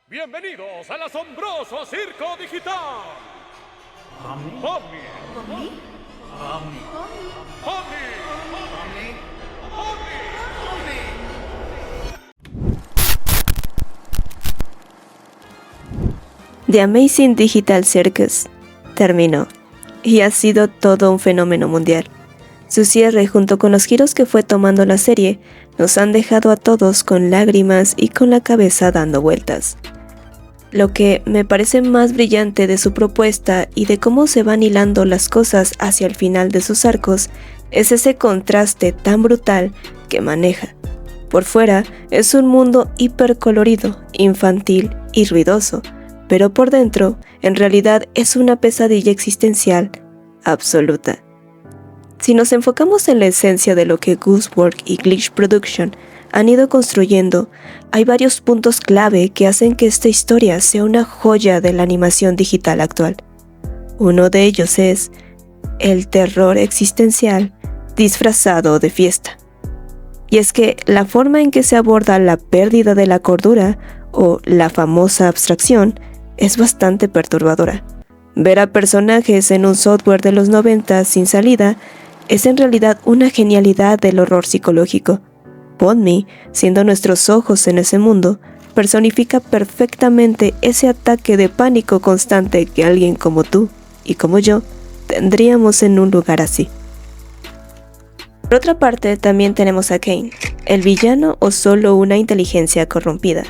Bienvenidos al asombroso circo digital. Omni. Omni. Omni. Omni. Omni. Omni. The Amazing Digital Circus terminó y ha sido todo un fenómeno mundial. Su cierre, junto con los giros que fue tomando la serie, nos han dejado a todos con lágrimas y con la cabeza dando vueltas. Lo que me parece más brillante de su propuesta y de cómo se van hilando las cosas hacia el final de sus arcos es ese contraste tan brutal que maneja. Por fuera es un mundo hipercolorido, infantil y ruidoso, pero por dentro en realidad es una pesadilla existencial absoluta. Si nos enfocamos en la esencia de lo que Gooseworks y Glitch Production han ido construyendo, hay varios puntos clave que hacen que esta historia sea una joya de la animación digital actual. Uno de ellos es el terror existencial disfrazado de fiesta. Y es que la forma en que se aborda la pérdida de la cordura, o la famosa abstracción, es bastante perturbadora. Ver a personajes en un software de los 90 sin salida es en realidad una genialidad del horror psicológico. Podme, siendo nuestros ojos en ese mundo, personifica perfectamente ese ataque de pánico constante que alguien como tú y como yo tendríamos en un lugar así. Por otra parte, también tenemos a Cain, el villano o solo una inteligencia corrompida.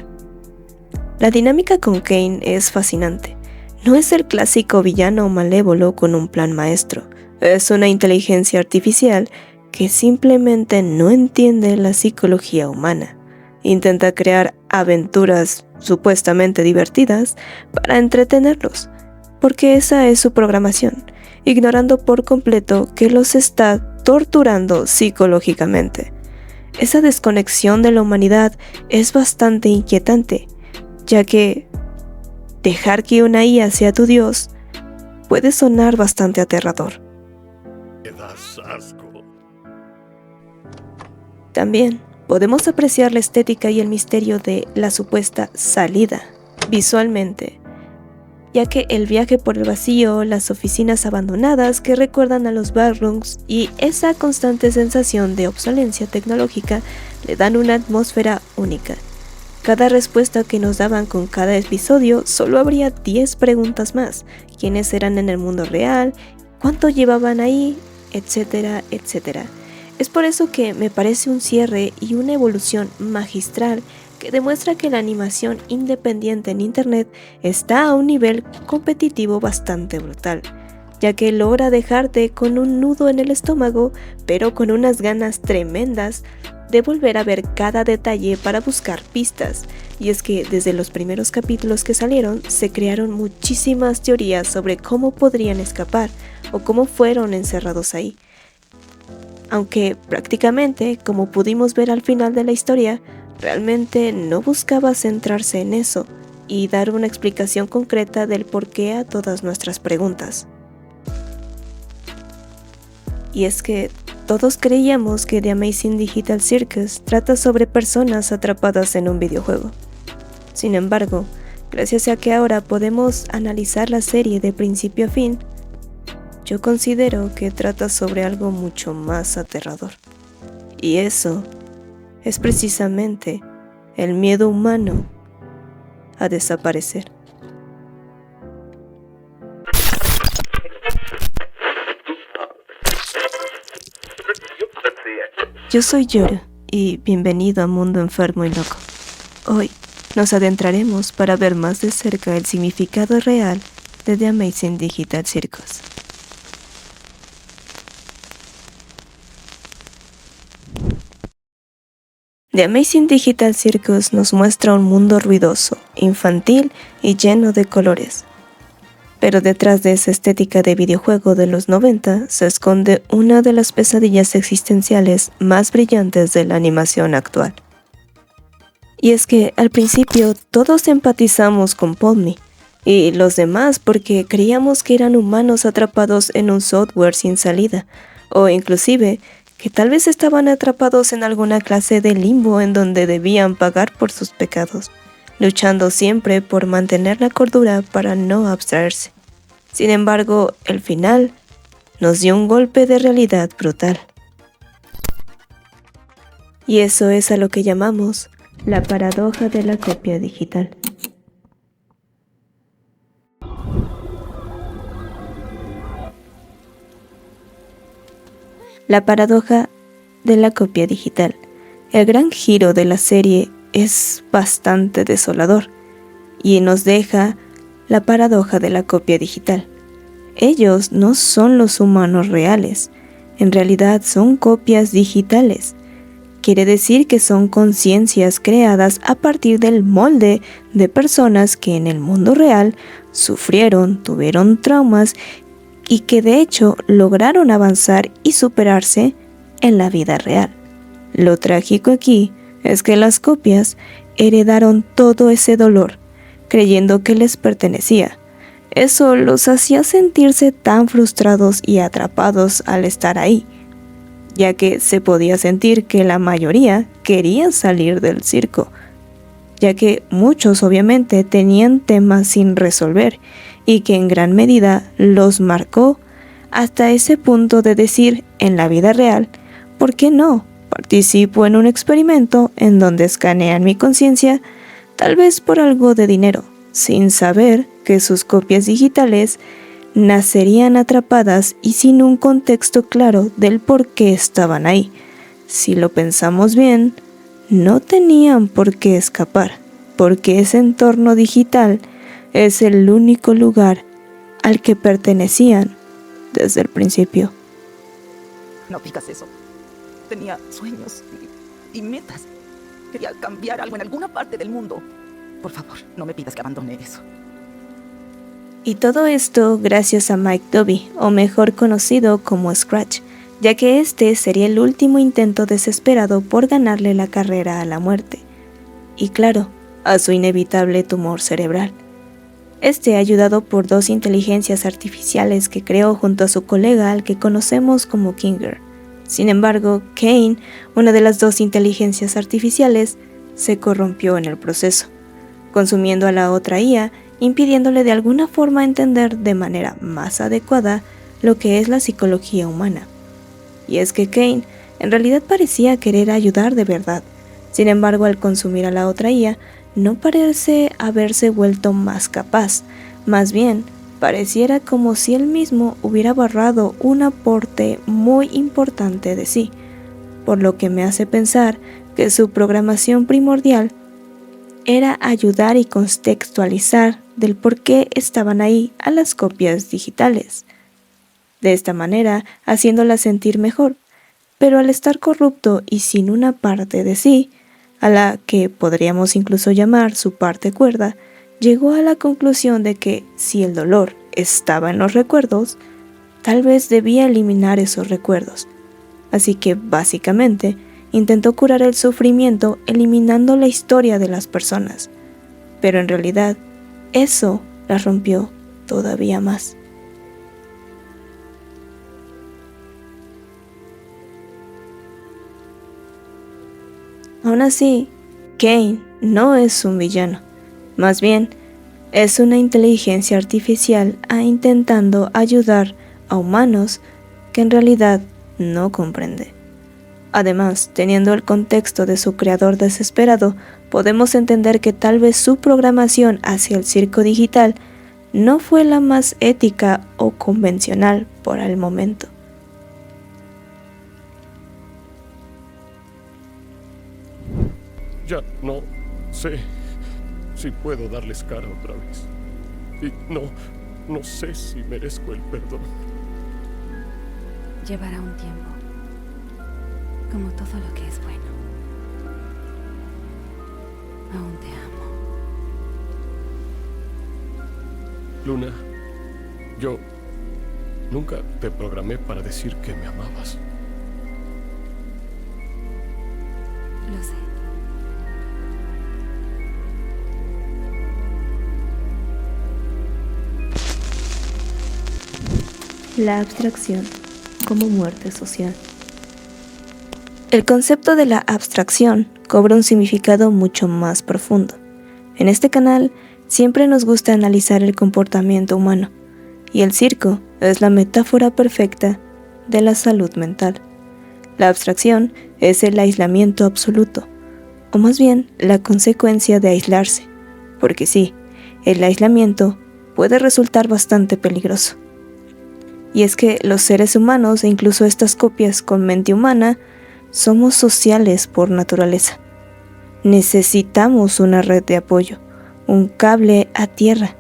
La dinámica con Cain es fascinante. No es el clásico villano malévolo con un plan maestro. Es una inteligencia artificial que simplemente no entiende la psicología humana. Intenta crear aventuras supuestamente divertidas para entretenerlos, porque esa es su programación, ignorando por completo que los está torturando psicológicamente. Esa desconexión de la humanidad es bastante inquietante, ya que dejar que una IA sea tu Dios puede sonar bastante aterrador. Me das asco. También podemos apreciar la estética y el misterio de la supuesta salida visualmente, ya que el viaje por el vacío, las oficinas abandonadas que recuerdan a los backrooms y esa constante sensación de obsolencia tecnológica le dan una atmósfera única. Cada respuesta que nos daban con cada episodio solo habría 10 preguntas más: quiénes eran en el mundo real, cuánto llevaban ahí, etcétera, etcétera. Es por eso que me parece un cierre y una evolución magistral que demuestra que la animación independiente en internet está a un nivel competitivo bastante brutal, ya que logra dejarte con un nudo en el estómago, pero con unas ganas tremendas de volver a ver cada detalle para buscar pistas. Y es que desde los primeros capítulos que salieron se crearon muchísimas teorías sobre cómo podrían escapar o cómo fueron encerrados ahí. Aunque prácticamente, como pudimos ver al final de la historia, realmente no buscaba centrarse en eso y dar una explicación concreta del porqué a todas nuestras preguntas. Y es que todos creíamos que The Amazing Digital Circus trata sobre personas atrapadas en un videojuego. Sin embargo, gracias a que ahora podemos analizar la serie de principio a fin, yo considero que trata sobre algo mucho más aterrador. Y eso es precisamente el miedo humano a desaparecer. Yo soy Yoru y bienvenido a Mundo Enfermo y Loco. Hoy nos adentraremos para ver más de cerca el significado real de The Amazing Digital Circus. The Amazing Digital Circus nos muestra un mundo ruidoso, infantil y lleno de colores. Pero detrás de esa estética de videojuego de los 90 se esconde una de las pesadillas existenciales más brillantes de la animación actual. Y es que al principio todos empatizamos con Podme y los demás porque creíamos que eran humanos atrapados en un software sin salida, o inclusive que tal vez estaban atrapados en alguna clase de limbo en donde debían pagar por sus pecados. luchando siempre por mantener la cordura para no abstraerse. Sin embargo, el final nos dio un golpe de realidad brutal. Y eso es a lo que llamamos la paradoja de la copia digital. La paradoja de la copia digital. El gran giro de la serie es bastante desolador y nos deja la paradoja de la copia digital. Ellos no son los humanos reales, en realidad son copias digitales. Quiere decir que son conciencias creadas a partir del molde de personas que en el mundo real sufrieron, tuvieron traumas y que de hecho lograron avanzar y superarse en la vida real. Lo trágico aquí es que las copias heredaron todo ese dolor, creyendo que les pertenecía. Eso los hacía sentirse tan frustrados y atrapados al estar ahí, ya que se podía sentir que la mayoría querían salir del circo, ya que muchos obviamente tenían temas sin resolver y que en gran medida los marcó hasta ese punto de decir en la vida real, ¿por qué no? Participo en un experimento en donde escanean mi conciencia, tal vez por algo de dinero, sin saber que sus copias digitales nacerían atrapadas y sin un contexto claro del por qué estaban ahí. Si lo pensamos bien, no tenían por qué escapar, porque ese entorno digital es el único lugar al que pertenecían desde el principio. No digas eso. Tenía sueños y metas. Quería cambiar algo en alguna parte del mundo. Por favor, no me pidas que abandone eso. Y todo esto gracias a Mike Doby, o mejor conocido como Scratch, ya que este sería el último intento desesperado por ganarle la carrera a la muerte. Y claro, a su inevitable tumor cerebral. Este ayudado por 2 inteligencias artificiales que creó junto a su colega al que conocemos como Kinger. Sin embargo, Kane, una de las 2 inteligencias artificiales, se corrompió en el proceso, consumiendo a la otra IA, impidiéndole de alguna forma entender de manera más adecuada lo que es la psicología humana. Y es que Kane en realidad parecía querer ayudar de verdad. Sin embargo, al consumir a la otra IA, no parece haberse vuelto más capaz, más bien pareciera como si él mismo hubiera borrado un aporte muy importante de sí, por lo que me hace pensar que su programación primordial era ayudar y contextualizar del por qué estaban ahí a las copias digitales. De esta manera, haciéndolas sentir mejor, pero al estar corrupto y sin una parte de sí, a la que podríamos incluso llamar su parte cuerda, llegó a la conclusión de que si el dolor estaba en los recuerdos, tal vez debía eliminar esos recuerdos. Así que básicamente intentó curar el sufrimiento eliminando la historia de las personas, pero en realidad eso la rompió todavía más. Aún así, Kane no es un villano, más bien es una inteligencia artificial intentando ayudar a humanos que en realidad no comprende. Además, teniendo el contexto de su creador desesperado, podemos entender que tal vez su programación hacia el circo digital no fue la más ética o convencional por el momento. Ya no sé si puedo darles cara otra vez. Y no sé si merezco el perdón. Llevará un tiempo, como todo lo que es bueno. Aún te amo. Luna, yo nunca te programé para decir que me amabas. Lo sé. La abstracción como muerte social. El concepto de la abstracción cobra un significado mucho más profundo. En este canal siempre nos gusta analizar el comportamiento humano, y el circo es la metáfora perfecta de la salud mental. La abstracción es el aislamiento absoluto, o más bien la consecuencia de aislarse, porque sí, el aislamiento puede resultar bastante peligroso. Y es que los seres humanos, e incluso estas copias con mente humana, somos sociales por naturaleza. Necesitamos una red de apoyo, un cable a tierra,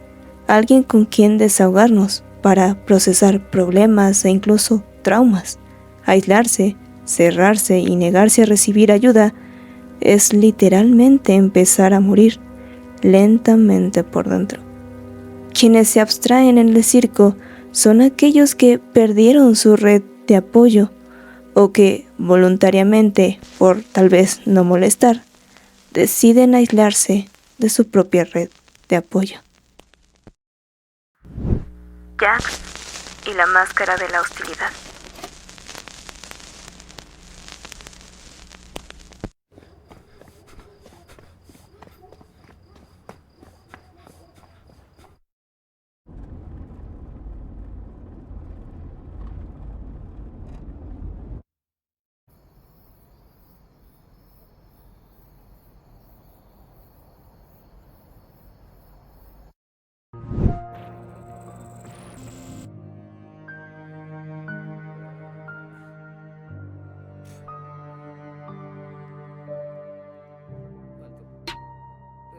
alguien con quien desahogarnos para procesar problemas e incluso traumas. Aislarse, cerrarse y negarse a recibir ayuda es literalmente empezar a morir lentamente por dentro. Quienes se abstraen en el circo son aquellos que perdieron su red de apoyo o que voluntariamente, por tal vez no molestar, deciden aislarse de su propia red de apoyo. Jax y la máscara de la hostilidad.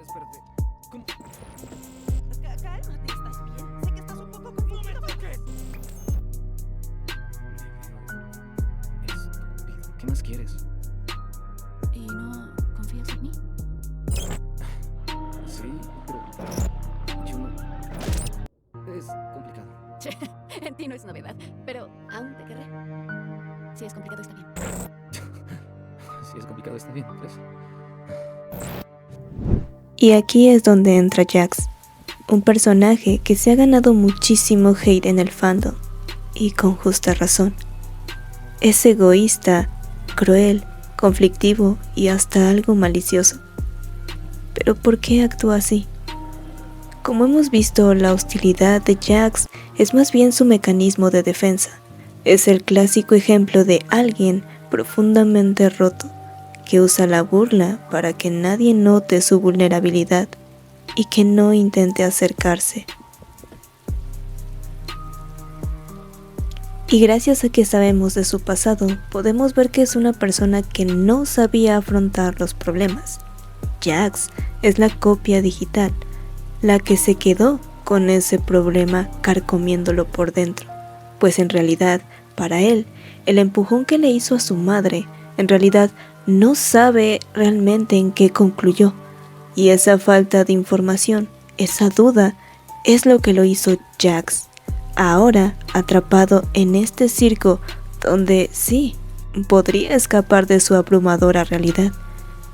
Espérate. ¿Cómo? Cálmate, ¿estás bien? Sé que estás un poco confundido. ¡No me toques! Estúpido. ¿Qué más quieres? ¿Y no confías en mí? Sí, pero yo no. Es complicado. En ti no es novedad, pero aún te querré. Si es complicado, está bien. Si es complicado, está bien, ¿crees? Y aquí es donde entra Jax, un personaje que se ha ganado muchísimo hate en el fandom, y con justa razón. Es egoísta, cruel, conflictivo y hasta algo malicioso. ¿Pero por qué actúa así? Como hemos visto, la hostilidad de Jax es más bien su mecanismo de defensa. Es el clásico ejemplo de alguien profundamente roto, que usa la burla para que nadie note su vulnerabilidad y que no intente acercarse. Y gracias a que sabemos de su pasado, podemos ver que es una persona que no sabía afrontar los problemas. Jax es la copia digital, la que se quedó con ese problema carcomiéndolo por dentro, pues en realidad, para él, el empujón que le hizo a su madre, en realidad no sabe realmente en qué concluyó, y esa falta de información, esa duda, es lo que lo hizo Jax, ahora atrapado en este circo donde sí, podría escapar de su abrumadora realidad,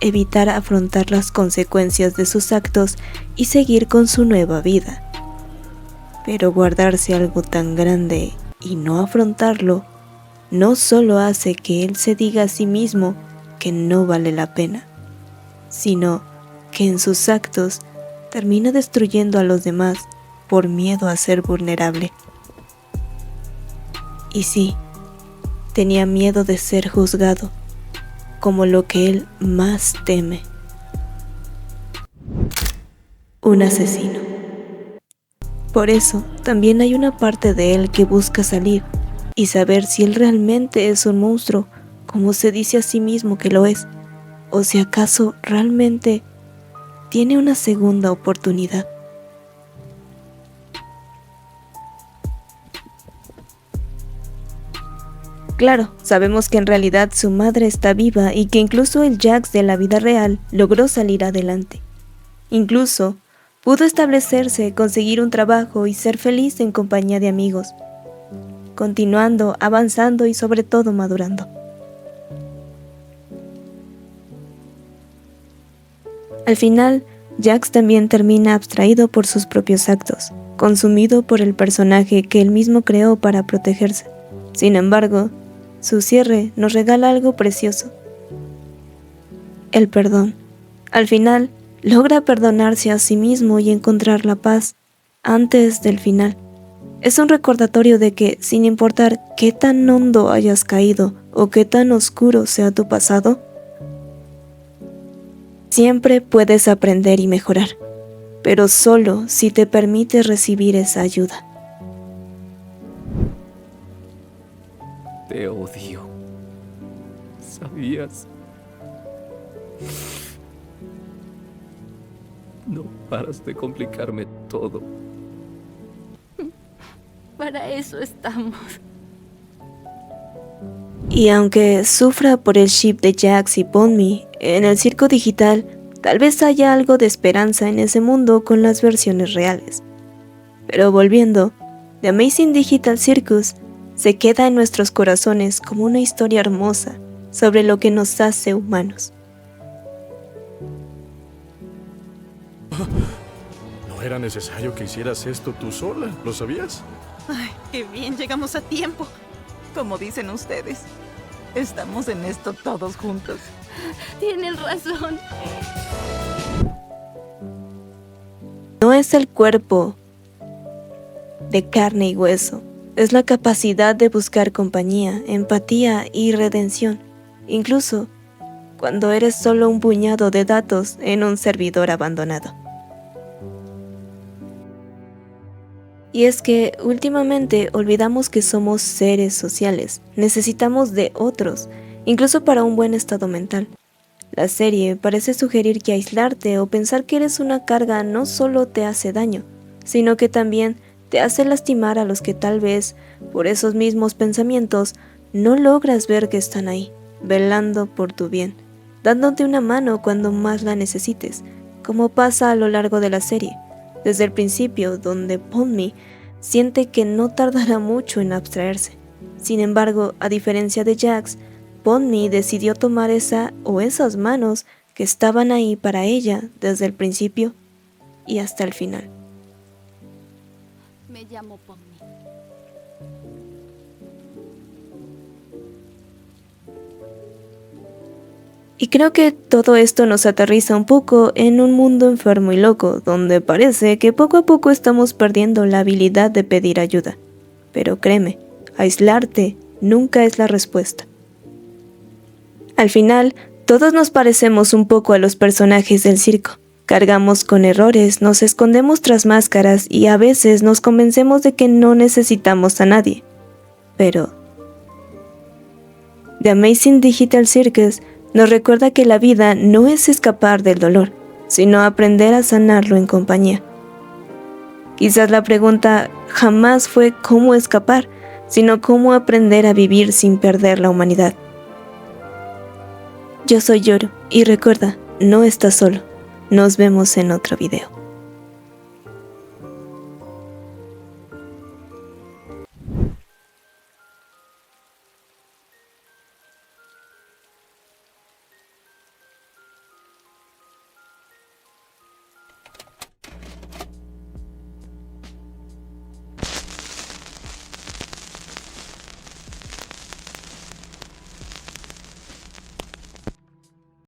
evitar afrontar las consecuencias de sus actos y seguir con su nueva vida. Pero guardarse algo tan grande y no afrontarlo, no solo hace que él se diga a sí mismo que no vale la pena, sino que en sus actos termina destruyendo a los demás por miedo a ser vulnerable. Y sí, tenía miedo de ser juzgado, como lo que él más teme: un asesino. Por eso, también hay una parte de él que busca salir y saber si él realmente es un monstruo, como se dice a sí mismo que lo es, o si acaso realmente tiene una segunda oportunidad. Claro, sabemos que en realidad su madre está viva y que incluso el Jax de la vida real logró salir adelante. Incluso pudo establecerse, conseguir un trabajo y ser feliz en compañía de amigos, continuando, avanzando y sobre todo madurando. Al final, Jax también termina abstraído por sus propios actos, consumido por el personaje que él mismo creó para protegerse. Sin embargo, su cierre nos regala algo precioso: el perdón. Al final, logra perdonarse a sí mismo y encontrar la paz antes del final. Es un recordatorio de que, sin importar qué tan hondo hayas caído o qué tan oscuro sea tu pasado, siempre puedes aprender y mejorar, pero solo si te permites recibir esa ayuda. Te odio. ¿Sabías? No paras de complicarme todo. Para eso estamos. Y aunque sufra por el ship de Jax y Ponmi, en el circo digital tal vez haya algo de esperanza en ese mundo con las versiones reales. Pero volviendo, The Amazing Digital Circus se queda en nuestros corazones como una historia hermosa sobre lo que nos hace humanos. No era necesario que hicieras esto tú sola, ¿lo sabías? Ay, qué bien, llegamos a tiempo. Como dicen ustedes, estamos en esto todos juntos. Tienes razón. No es el cuerpo de carne y hueso, es la capacidad de buscar compañía, empatía y redención, incluso cuando eres solo un puñado de datos en un servidor abandonado. Y es que últimamente olvidamos que somos seres sociales, necesitamos de otros, incluso para un buen estado mental. La serie parece sugerir que aislarte o pensar que eres una carga no solo te hace daño, sino que también te hace lastimar a los que tal vez, por esos mismos pensamientos, no logras ver que están ahí, velando por tu bien, dándote una mano cuando más la necesites, como pasa a lo largo de la serie. Desde el principio, donde Ponmi siente que no tardará mucho en abstraerse. Sin embargo, a diferencia de Jax, Ponmi decidió tomar esa o esas manos que estaban ahí para ella desde el principio y hasta el final. Me llamo Pomni. Y creo que todo esto nos aterriza un poco en un mundo enfermo y loco, donde parece que poco a poco estamos perdiendo la habilidad de pedir ayuda. Pero créeme, aislarte nunca es la respuesta. Al final, todos nos parecemos un poco a los personajes del circo. Cargamos con errores, nos escondemos tras máscaras y a veces nos convencemos de que no necesitamos a nadie. Pero The Amazing Digital Circus nos recuerda que la vida no es escapar del dolor, sino aprender a sanarlo en compañía. Quizás la pregunta jamás fue cómo escapar, sino cómo aprender a vivir sin perder la humanidad. Yo soy Yoru y recuerda, no estás solo. Nos vemos en otro video.